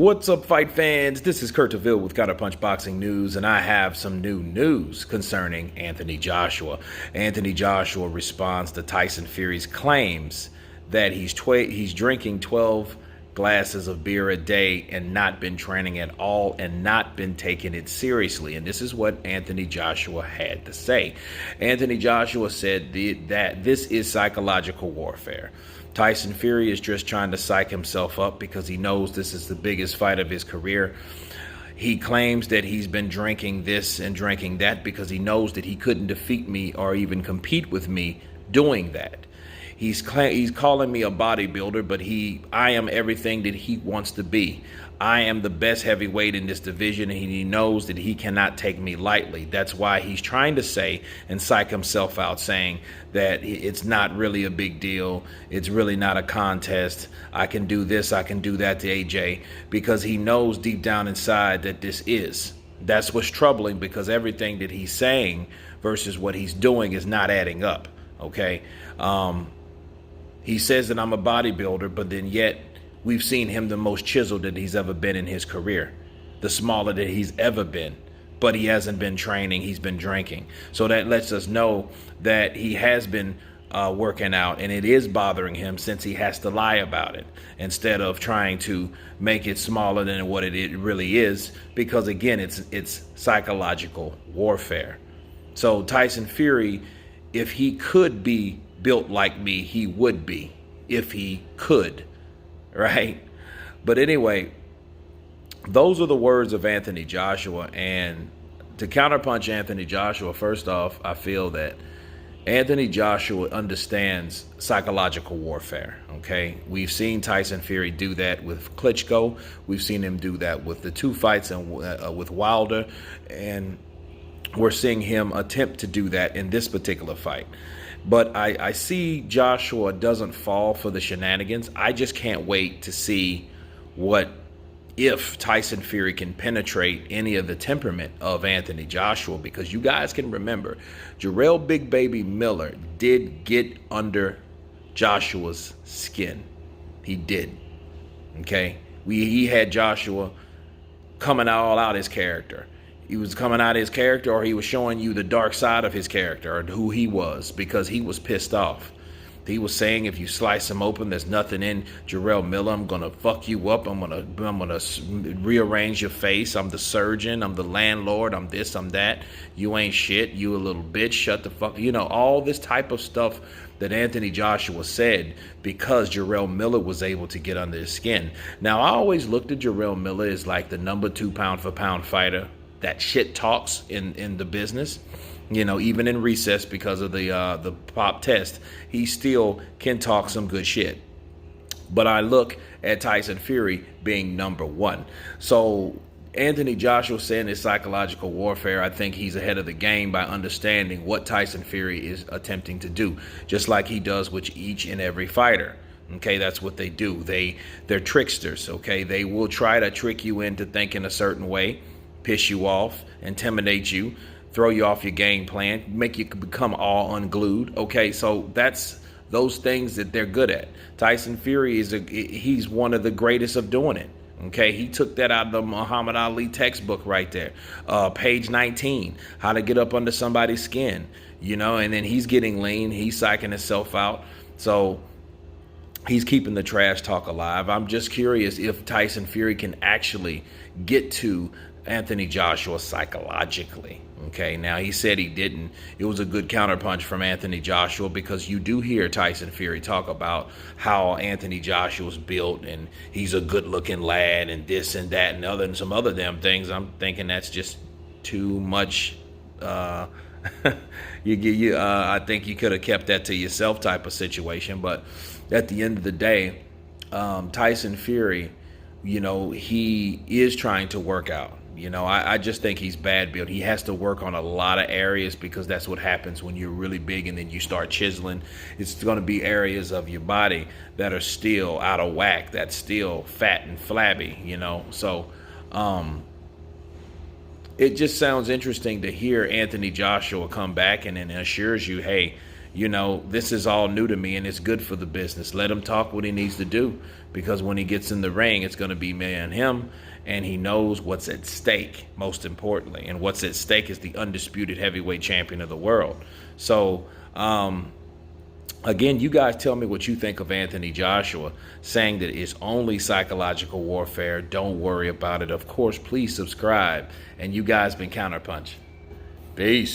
What's up, fight fans? This is Kurt DeVille with Counterpunch Boxing News, and I have some new news concerning Anthony Joshua. Anthony Joshua responds to Tyson Fury's claims that he's drinking 12 glasses of beer a day and not been training at all and not been taking it seriously. And this is what Anthony Joshua had to say. Anthony Joshua said that this is psychological warfare. Tyson Fury is just trying to psych himself up because he knows this is the biggest fight of his career. He claims that he's been drinking this and drinking that because he knows that he couldn't defeat me or even compete with me doing that. He's calling me a bodybuilder, but I am everything that he wants to be. I am the best heavyweight in this division, and he knows that he cannot take me lightly. That's why he's trying to say and psych himself out, saying that it's not really a big deal. It's really not a contest. I can do this, I can do that to AJ, because he knows deep down inside that this is. That's what's troubling, because everything that he's saying versus what he's doing is not adding up, okay? He says that I'm a bodybuilder, but then yet we've seen him the most chiseled that he's ever been in his career, the smaller that he's ever been, but he hasn't been training, he's been drinking. So that lets us know that he has been working out, and it is bothering him since he has to lie about it instead of trying to make it smaller than what it really is, because again, it's psychological warfare. So Tyson Fury, if he could be built like me, he would be, if he could, right? But anyway, those are the words of Anthony Joshua. And to counterpunch Anthony Joshua, first off, I feel that Anthony Joshua understands psychological warfare, okay? We've seen Tyson Fury do that with Klitschko. We've seen him do that with the two fights and with Wilder, and we're seeing him attempt to do that in this particular fight. But I see Joshua doesn't fall for the shenanigans. I just can't wait to see if Tyson Fury can penetrate any of the temperament of Anthony Joshua, because you guys can remember, Jarrell Big Baby Miller did get under Joshua's skin. He did, okay? He had Joshua coming all out his character. He was coming out of his character, or he was showing you the dark side of his character or who he was, because he was pissed off. He was saying, if you slice him open, there's nothing in Jarrell Miller. I'm gonna fuck you up. I'm gonna rearrange your face. I'm the surgeon. I'm the landlord. I'm this. I'm that. You ain't shit. You a little bitch. Shut the fuck. You know, all this type of stuff that Anthony Joshua said because Jarrell Miller was able to get under his skin. Now, I always looked at Jarrell Miller as like the number 2 pound-for-pound fighter that shit talks in the business. You know, even in recess, because of the pop test, he still can talk some good shit. But I look at Tyson Fury being number 1. So Anthony Joshua saying it's psychological warfare, I think he's ahead of the game by understanding what Tyson Fury is attempting to do, just like he does with each and every fighter. Okay, that's what they do. They're tricksters, okay? They will try to trick you into thinking a certain way, piss you off, intimidate you, throw you off your game plan, make you become all unglued. Okay, so that's those things that they're good at. Tyson Fury he's one of the greatest of doing it. Okay, he took that out of the Muhammad Ali textbook right there. Page 19, how to get up under somebody's skin, you know, and then he's getting lean, he's psyching himself out. So he's keeping the trash talk alive. I'm just curious if Tyson Fury can actually get to Anthony Joshua psychologically. Okay, now he said he didn't. It was a good counterpunch from Anthony Joshua, because you do hear Tyson Fury talk about how Anthony Joshua's built and he's a good-looking lad and this and that and some other damn things. I'm thinking that's just too much. I think you could have kept that to yourself type of situation. But at the end of the day, Tyson Fury, you know, he is trying to work out. You know, I just think he's bad built. He has to work on a lot of areas, because that's what happens when you're really big and then you start chiseling. It's going to be areas of your body that are still out of whack, that's still fat and flabby, you know. So it just sounds interesting to hear Anthony Joshua come back and then assures you, hey, You know, this is all new to me, and it's good for the business. Let him talk what he needs to do, because when he gets in the ring, it's going to be me and him, and he knows what's at stake, most importantly. And what's at stake is the undisputed heavyweight champion of the world. So, again, you guys tell me what you think of Anthony Joshua saying that it's only psychological warfare. Don't worry about it. Of course, please subscribe. And you guys been Counterpunch. Peace.